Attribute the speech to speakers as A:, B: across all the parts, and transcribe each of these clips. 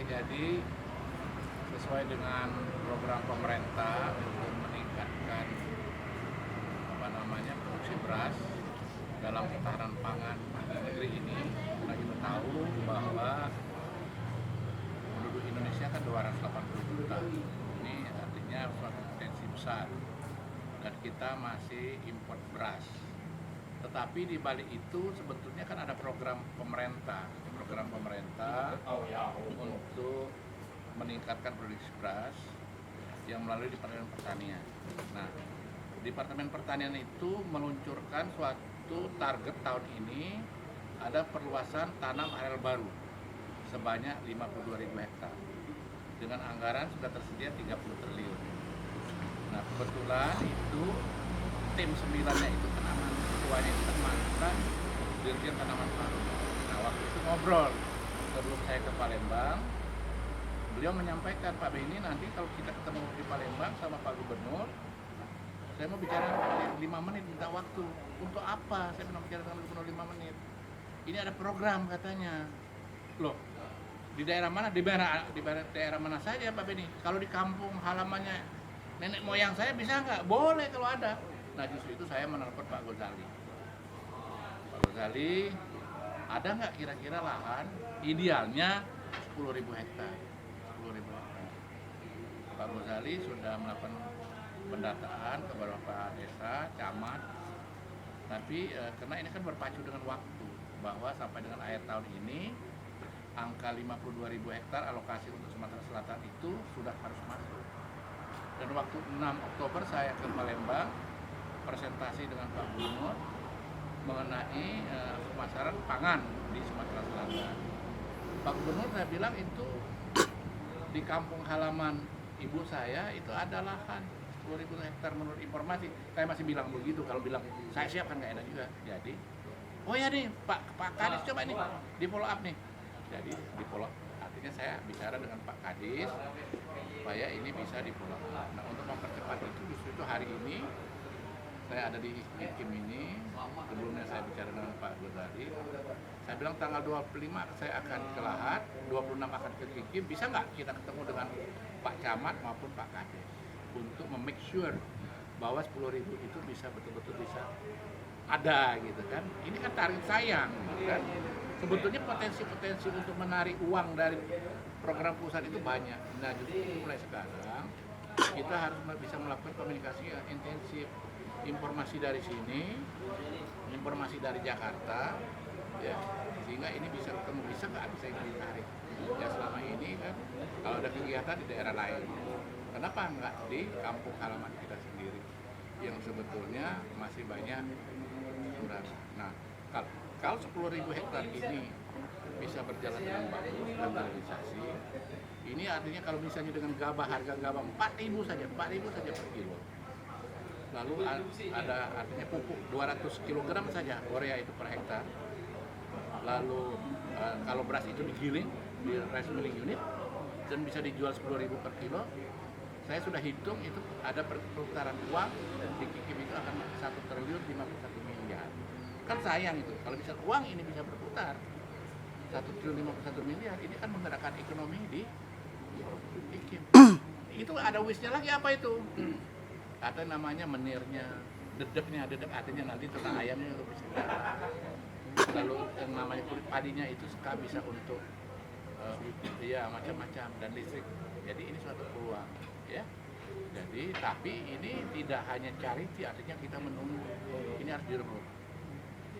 A: jadi sesuai dengan program pemerintah untuk meningkatkan produksi beras dalam ketahanan pangan negeri ini. Karena kita tahu bahwa penduduk Indonesia kan 280 juta. Ini artinya suatu potensi besar dan kita masih impor beras. Tetapi di balik itu sebetulnya kan ada program pemerintah untuk meningkatkan produksi beras yang melalui Departemen Pertanian. Nah, Departemen Pertanian itu meluncurkan suatu target tahun ini ada perluasan tanam areal baru sebanyak 52.000 hektar dengan anggaran sudah tersedia 30 triliun. Nah, kebetulan itu tim 9-nya itu tanaman, ketuanya itu mantan Dirjen Tanaman Pangan. Nah, waktu itu ngobrol sebelum saya ke Palembang, beliau menyampaikan, Pak Beni, nanti kalau kita ketemu di Palembang sama Pak Gubernur, saya mau bicara 5 menit, minta waktu. Untuk apa saya mau bicara dengan Gubernur 5 menit? Ini ada program katanya. Loh, di daerah mana? Di daerah mana saja Pak Beni? Kalau di kampung halamannya nenek moyang saya bisa nggak? Boleh kalau ada. Nah, justru itu saya menelpon Pak Ghazali. Pak Ghazali, ada nggak kira-kira lahan idealnya 10.000 hektar? 10.000 hektar. Pak Ghazali sudah melakukan pendataan ke beberapa desa, camat. Tapi karena ini kan berpacu dengan waktu, bahwa sampai dengan akhir tahun ini angka 52.000 hektar alokasi untuk Sumatera Selatan itu sudah harus masuk. Dan waktu 6 Oktober saya ke Palembang presentasi dengan Pak Gubernur mengenai pemasaran pangan di Sumatera Selatan. Pak Gubernur saya bilang itu di kampung halaman ibu saya itu ada lahan 10.000 hektar menurut informasi. Saya masih bilang begitu, kalau bilang saya siap kan nggak enak juga. Jadi, oh ya nih Pak Kadis coba nih di follow up nih. Jadi di follow up, artinya saya bicara dengan Pak Kadis supaya ini bisa di follow up. Nah, untuk mempercepat itu justru itu hari ini saya ada di Kikim ini. Sebelumnya saya bicara dengan Pak Ghazali. Saya bilang tanggal 25 saya akan ke Lahat, 26 akan ke Kikim. Bisa nggak kita ketemu dengan Pak Camat maupun Pak Kadis untuk make sure bahwa 10.000 itu bisa betul-betul bisa ada gitu kan. Ini kan target sayang gitu kan. Sebetulnya potensi-potensi untuk menarik uang dari program pusat itu banyak. Nah, jadi mulai sekarang kita harus bisa melakukan komunikasi yang intensif. Informasi dari sini, informasi dari Jakarta, ya, sehingga ini bisa ketemu, bisa nggak bisa ini ditarik. Ya selama ini kan kalau ada kegiatan di daerah lain, kenapa nggak di kampung halaman kita sendiri yang sebetulnya masih banyak kurang. Nah, kalau 10.000 hektar ini bisa berjalan dengan bagus dan terrealisasi, ini artinya kalau misalnya dengan gabah, harga gabah 4.000 saja per kilo. Lalu ada artinya pupuk 200 kg saja urea itu per hektar. Lalu kalau beras itu digiling di rice milling unit dan bisa dijual 10.000 per kilo, saya sudah hitung itu ada perputaran uang di Kikim itu akan 1.051.000.000. Kan sayang itu kalau bisa uang ini bisa berputar 1.051.000.000, ini kan menggerakkan ekonomi di Kikim. Itu ada wishnya lagi apa itu? Ada namanya menirnya, dedek artinya nanti tentang ayamnya untuk bisa. Lalu yang namanya kulit padinya itu bisa untuk ya macam-macam dan listrik. Jadi ini suatu peluang, ya. Jadi tapi ini tidak hanya charity, artinya kita menunggu. Ini harus direbut.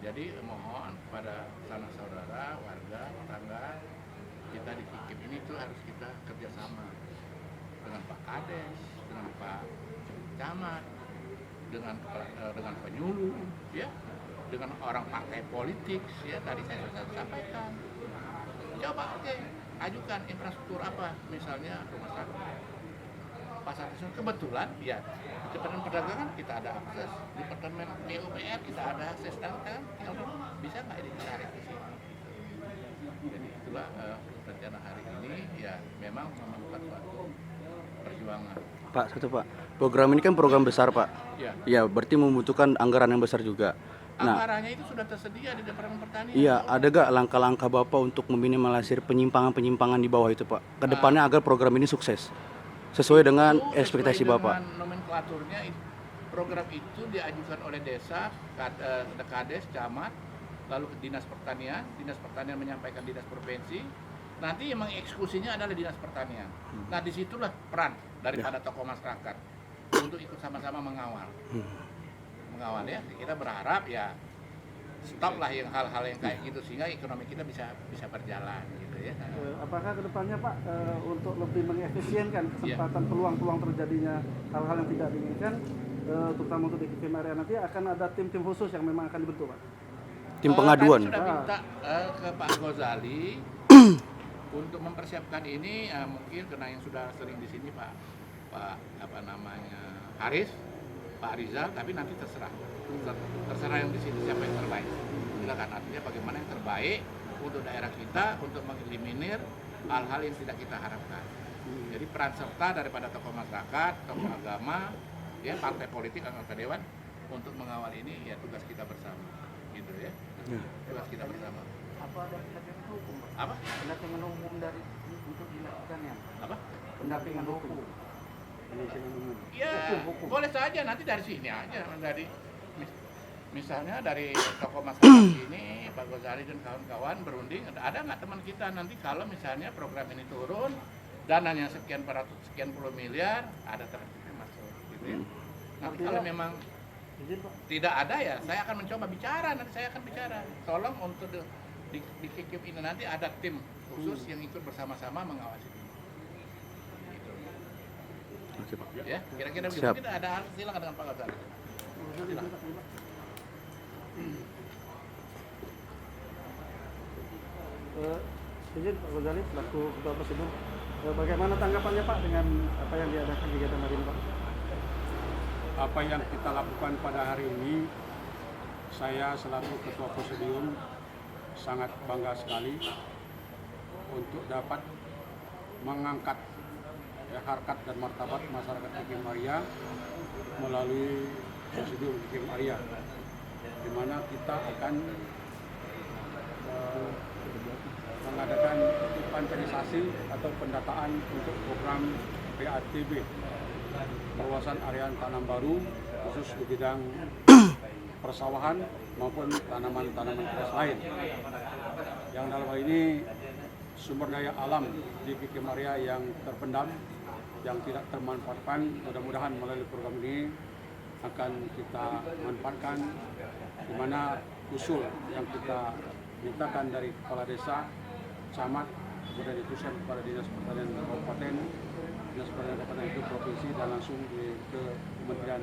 A: Jadi mohon kepada sanak saudara, warga, tetangga kita di Kikim ini itu harus kita kerjasama dengan Pak Kades, dengan Pak Camat, dengan penyuluh, ya, dengan orang partai politik, ya tadi saya sudah sampaikan. Coba ajukan infrastruktur apa, misalnya rumah sakit, pasar tradisional. Kebetulan, ya, di Departemen Perdagangan kita ada akses, di Departemen PUPR kita ada akses, dan kan bisa nggak ini ditarik di sini. Jadi itulah rencana hari ini, ya memang memerlukan suatu perjuangan.
B: Pak, program ini kan program besar Pak.
A: Ya.
B: Ya, berarti membutuhkan anggaran yang besar juga. Nah,
A: Anggarannya itu sudah tersedia di Departemen Pertanian.
B: iya, ada gak langkah-langkah Bapak untuk meminimalisir penyimpangan-penyimpangan di bawah itu Pak? Kedepannya agar program ini sukses sesuai dengan
A: Itu
B: ekspektasi
A: sesuai
B: Bapak.
A: dengan nomenklaturnya, program itu diajukan oleh desa, Kades, camat, lalu ke Dinas Pertanian menyampaikan Dinas Provinsi, nanti yang mengeksekusinya adalah Dinas Pertanian. Nah, disitulah peran daripada tokoh masyarakat untuk ikut sama-sama mengawal. Mengawal ya, kita berharap ya stop lah yang hal-hal yang kayak gitu sehingga ekonomi kita bisa berjalan gitu ya.
C: Apakah kedepannya Pak untuk lebih mengefisienkan kesempatan peluang-peluang terjadinya hal-hal yang tidak diinginkan, terutama untuk di KIM area nanti akan ada tim-tim khusus yang memang akan dibentuk Pak?
B: Tim pengaduan.
A: Kami sudah minta ke Pak Ghazali untuk mempersiapkan ini, mungkin karena yang sudah sering di sini Pak Haris, Pak Rizal, tapi nanti terserah yang di sini siapa yang terbaik. Silakan, artinya bagaimana yang terbaik untuk daerah kita untuk mengeliminir hal-hal yang tidak kita harapkan. Jadi peran serta daripada tokoh masyarakat, tokoh agama, ya partai politik, anggota dewan untuk mengawal ini ya tugas kita bersama, gitu ya. Tugas kita bersama.
C: Apa ada pendampingan hukum Pak?
A: Apa?
C: Pendampingan hukum dari untuk dilakukan ya?
A: Apa?
C: Pendampingan hukum.
A: Ya, boleh saja nanti dari sini aja, misalnya dari tokoh masyarakat ini, Pak Ghazali dan kawan-kawan berunding, ada nggak teman kita nanti kalau misalnya program ini turun, dananya sekian puluh miliar, ada tertibnya masuk, gitu ya. Nanti kalau memang tidak ada ya, saya akan mencoba bicara, tolong untuk di KIM ini nanti ada tim khusus yang ikut bersama-sama mengawasi.
B: Oke Pak.
A: Ya, kira-kira begitu.
B: Siap.
A: Kita ada silakan dengan Pak Ghazali.
C: Izin Pak Ghazali selaku Ketua Presidium, bagaimana tanggapannya Pak dengan apa yang diadakan kegiatan hari ini Pak?
D: Apa yang kita lakukan pada hari ini, saya selaku Ketua Presidium sangat bangga sekali untuk dapat mengangkat harkat dan martabat masyarakat KIM Area melalui Presidium KIM Area, di mana kita akan mengadakan inventarisasi atau pendataan untuk program PATB, perluasan area tanam baru khusus di bidang persawahan maupun tanaman-tanaman hias lain. Yang dalam hal ini sumber daya alam di KIM Area yang terpendam, yang tidak termanfaatkan, mudah-mudahan melalui program ini akan kita manfaatkan, di mana usul yang kita mintakan dari kepala desa, camat, kemudian dituliskan kepada Dinas Pertanian Kabupaten, Dinas Pertanian Kabupaten itu provinsi, dan langsung ke Kementerian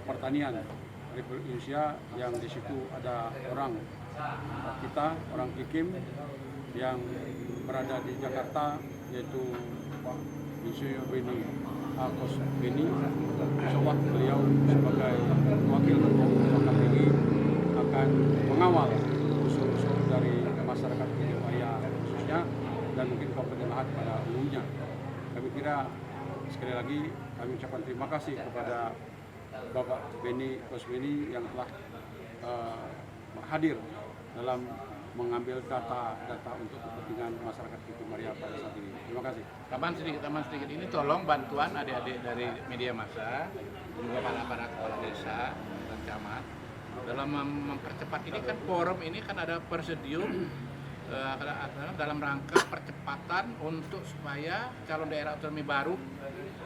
D: Pertanian Republik Indonesia, yang di situ ada orang kita, orang KIM yang berada di Jakarta, yaitu Pak Insinyur Beni Akos Beni. Insyaallah beliau sebagai wakil ketua KPI akan mengawal usul-usul dari masyarakat KIM Area khususnya, dan mungkin Kabupaten Lahat pada umumnya. Kami kira sekali lagi kami ucapkan terima kasih kepada Bapak Beni Akos Beni yang telah hadir dalam mengambil data untuk kepentingan masyarakat KIM Area pada saat ini. Terima kasih.
A: Tambahan sedikit ini tolong bantuan adik-adik dari media massa, juga para kepala desa dan camat dalam mempercepat ini kan forum ini kan ada Presidium dalam rangka percepatan untuk supaya calon daerah otonomi baru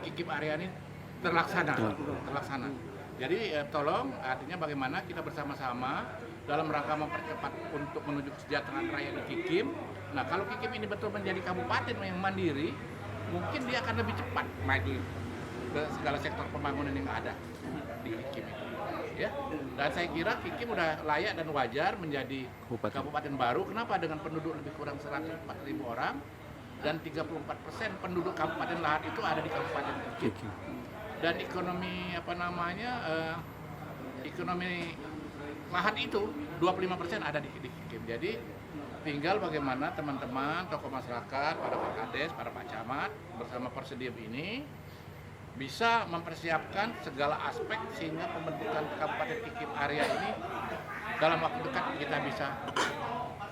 A: KIM Area ini terlaksana. Jadi tolong artinya bagaimana kita bersama-sama dalam rangka mempercepat untuk menuju kesejahteraan rakyat di KIM. Nah, kalau KIM ini betul menjadi kabupaten yang mandiri, mungkin dia akan lebih cepat maju ke segala sektor pembangunan yang ada di KIM itu. Ya. Dan saya kira KIM udah layak dan wajar menjadi kabupaten baru. Kenapa? Dengan penduduk lebih kurang 104.000 orang dan 34% penduduk Kabupaten Lahat itu ada di Kabupaten KIM. Dan ekonomi ekonomi Lahat itu 25% ada di KIM. Jadi tinggal bagaimana teman-teman tokoh masyarakat, para Pak Kades, para Pak Camat bersama Presidium ini bisa mempersiapkan segala aspek sehingga pembentukan Kabupaten Iklim Area ini dalam waktu dekat kita bisa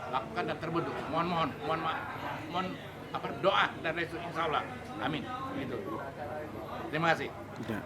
A: lakukan dan terbentuk. Mohon doa dan restu insya Allah. Amin. Gitu. Terima kasih.
B: Ya.